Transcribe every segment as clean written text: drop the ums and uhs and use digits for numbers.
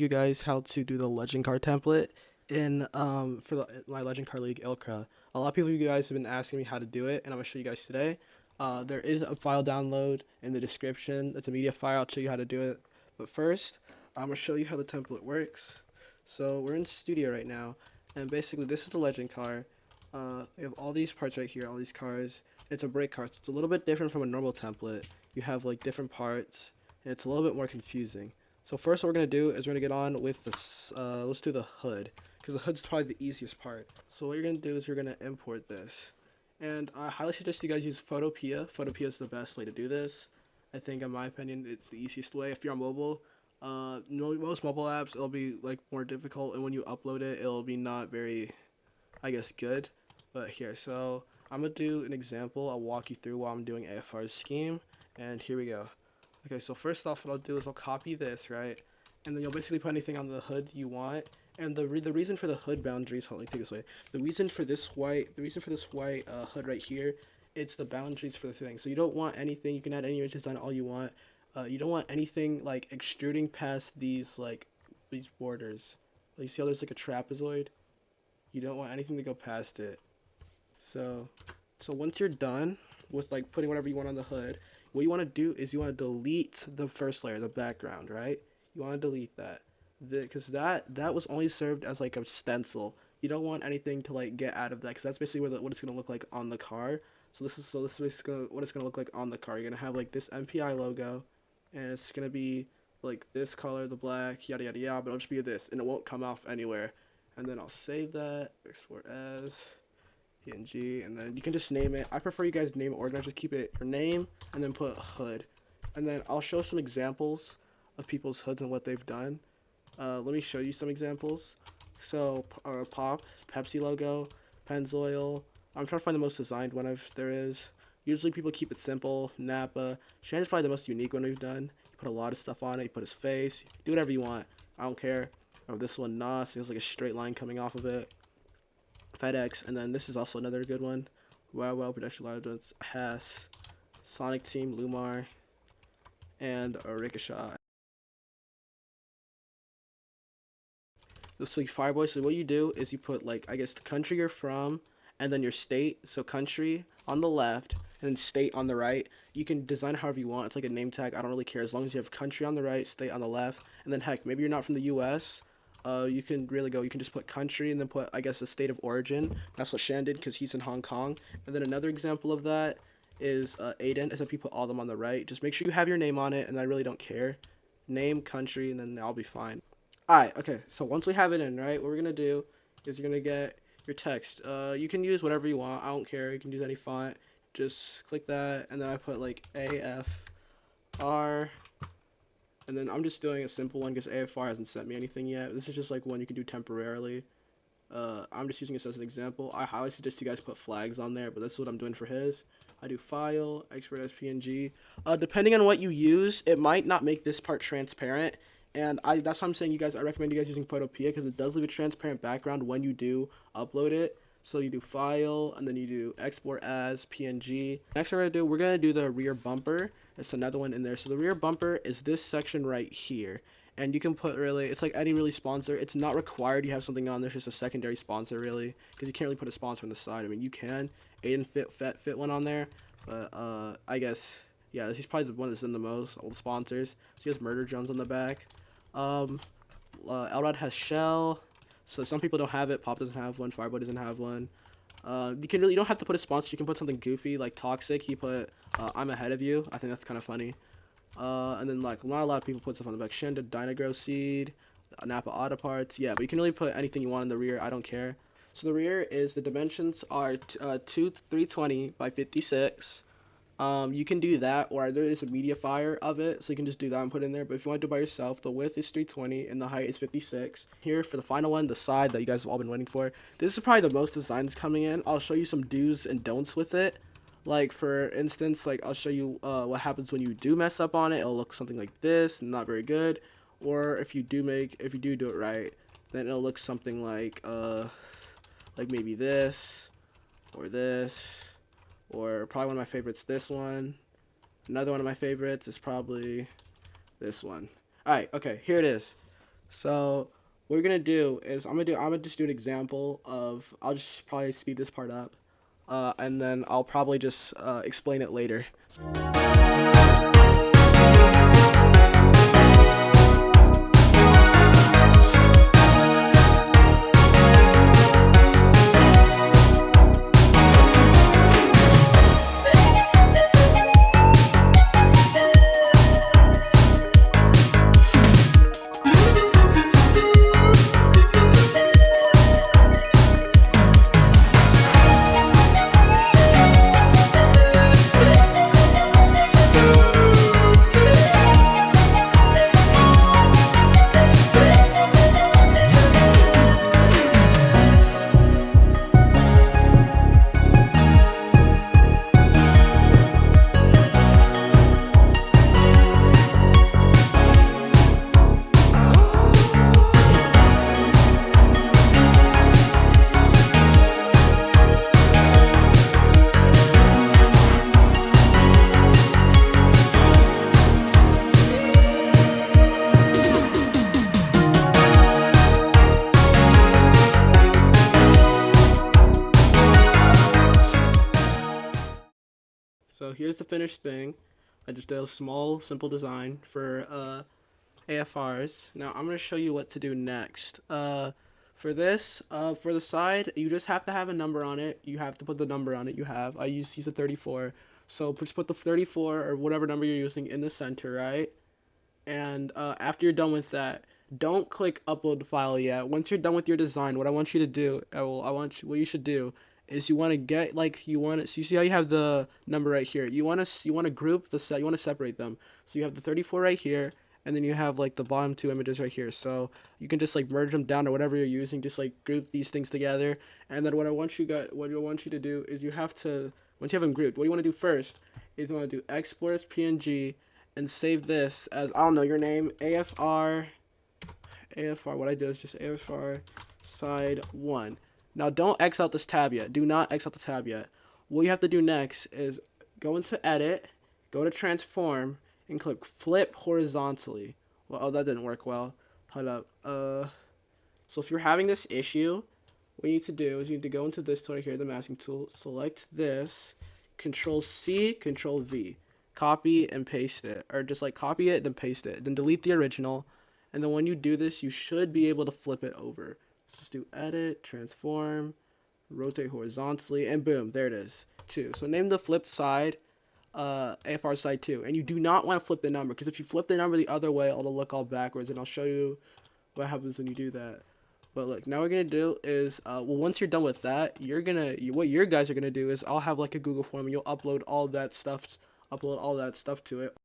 You guys how to do the legend card template in my legend card league ILCRA. A lot of people, you guys have been asking me how to do it, and I'm gonna show you guys today. There is a file download in the description. It's a media file. I'll show you how to do it. But first, I'm gonna show you how the template works. So we're in Studio right now, and basically this is the legend card. We have all these parts right here, all these cards. It's a break card, so it's a little bit different from a normal template. You have like different parts, and it's a little bit more confusing. So first what we're going to do is we're going to get on with this, let's do the hood, because the hood's probably the easiest part. So what you're going to do is you're going to import this. And I highly suggest you guys use Photopea. Photopea is the best way to do this. I think in my opinion it's the easiest way. If you're on mobile, most mobile apps it'll be like more difficult, and when you upload it it'll be not very, I guess, good. But here, so I'm going to do an example. I'll walk you through while I'm doing AFR's scheme, and here we go. Okay, so first off, what I'll do is I'll copy this, right? And then you'll basically put anything on the hood you want. And the reason for the hood boundaries, hold on, let me take this away. The reason for this white hood right here, it's the boundaries for the thing. So you don't want anything. You can add any image design all you want. You don't want anything like extruding past these borders. Like, you see how there's like a trapezoid? You don't want anything to go past it. So once you're done with like putting whatever you want on the hood, what you want to do is you want to delete the first layer, the background, right? You want to delete that, because that was only served as like a stencil. You don't want anything to like get out of that, because that's basically what it's gonna look like on the car. So this is basically what it's gonna look like on the car. You're gonna have like this MPI logo, and it's gonna be like this color, the black, yada yada yada. But it'll just be this, and it won't come off anywhere. And then I'll save that, export as PNG, and then you can just name it. I prefer you guys name it organized. Just keep it your name and then put hood. And then I'll show some examples of people's hoods and what they've done. Let me show you some examples. So Pop, Pepsi logo, Pennzoil. I'm trying to find the most designed one if there is. Usually people keep it simple. Napa. Shannon's probably the most unique one we've done. You put a lot of stuff on it. You put his face. Do whatever you want. I don't care. Oh, this one, Nas. It has like a straight line coming off of it. FedEx, and then this is also another good one. Wow, Production Live, Hess, Sonic Team, Lumar, and Ricochet. This is like Fireboy. So what you do is you put like, I guess, the country you're from, and then your state. So country on the left, and then state on the right. You can design it however you want. It's like a name tag. I don't really care, as long as you have country on the right, state on the left, and then heck, maybe you're not from the U.S. You can just put country and then put, I guess, the state of origin. That's what Shan did, because he's in Hong Kong. And then another example of that is Aiden, except you put all of them on the right. Just make sure you have your name on it, and I really don't care. Name, country, and then I'll be fine. Alright, okay, so once we have it in, right, what we're going to do is you're going to get your text. You can use whatever you want. I don't care. You can use any font. Just click that, and then I put like AFR. And then I'm just doing a simple one because AFR hasn't sent me anything yet. This is just like one you can do temporarily. I'm just using this as an example. I highly suggest you guys put flags on there, but that's what I'm doing for his. I do file, export as PNG. Depending on what you use, it might not make this part transparent. And that's why I'm saying I recommend you guys using Photopea, because it does leave a transparent background when you do upload it. So you do file, and then you do export as PNG. Next we're going to do the rear bumper. It's another one in there. So the rear bumper is this section right here. And you can put it's like any really sponsor. It's not required you have something on there. It's just a secondary sponsor, really, because you can't really put a sponsor on the side. I mean, you can. Aiden fit one on there. But I guess, yeah, he's probably the one that's in the most, all the sponsors. So he has Murder Jones on the back. Elrod has Shell. So some people don't have it. Pop doesn't have one. Fireboy doesn't have one. You don't have to put a sponsor. You can put something goofy like Toxic. He put I'm ahead of you. I think that's kind of funny. And then like not a lot of people put stuff on the back. Shinda, Dynagrow Seed, Napa Auto Parts. Yeah, but you can really put anything you want in the rear. I don't care. So the rear is, the dimensions are 320 by 56. You can do that, or there is a media fire of it, so you can just do that and put it in there. But if you want to do it by yourself, the width is 320 and the height is 56. Here for the final one, the side that you guys have all been waiting for. This is probably the most designs coming in. I'll show you some do's and don'ts with it. Like for instance, like I'll show you what happens when you do mess up on it. It'll look something like this, not very good. Or if you do do it right, then it'll look something like maybe this or this. Or probably one of my favorites, this one. Another one of my favorites is probably this one. Alright, okay, here it is. So what we're gonna do is I'm gonna just do an example of, I'll just probably speed this part up, and then I'll probably just explain it later. So here's the finished thing. I just did a small, simple design for AFRs. Now I'm gonna show you what to do next. For this, for the side, you just have to have a number on it. You have to put the number on it. You have. I use a 34. So just put the 34 or whatever number you're using in the center, right? And after you're done with that, don't click upload the file yet. Once you're done with your design, what I want you to do, what you should do is you want to get, like, you want to, so you see how you have the number right here. You want to group the set. You want to separate them. So you have the 34 right here, and then you have like the bottom two images right here. So you can just like merge them down or whatever you're using. Just like group these things together. And then what I want you to do is you have to, once you have them grouped, what you want to do first is you want to do export as PNG and save this as, I don't know, your name, AFR, what I do is just AFR side 1. Now don't X out this tab yet. Do not X out the tab yet. What you have to do next is go into edit, go to transform, and click flip horizontally. Well, oh, that didn't work well. Hold up. So if you're having this issue, what you need to do is you need to go into this tool right here, the masking tool, select this, Control C, Control V. Copy and paste it, or just like copy it, then paste it, then delete the original, and then when you do this, you should be able to flip it over. So just do edit, transform, rotate horizontally, and boom, there it is, 2. So name the flipped side AFR side 2, and you do not want to flip the number, because if you flip the number the other way, it'll look all backwards, and I'll show you what happens when you do that. But look, now what we're gonna do is, well, once you're done with that, what your guys are gonna do is, I'll have like a Google form, and you'll upload all that stuff to it.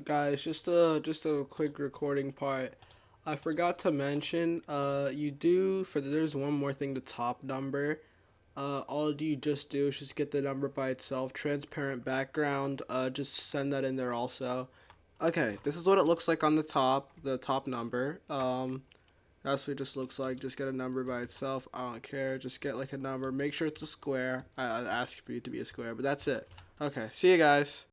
Guys, just a quick recording part. I forgot to mention, there's one more thing, the top number. all you just do is just get the number by itself, transparent background, just send that in there also. Okay, this is what it looks like on the top number. That's what it just looks like. Just get a number by itself. I don't care. Just get like a number. Make sure it's a square. I'd ask for you to be a square, but that's it. Okay, see you guys.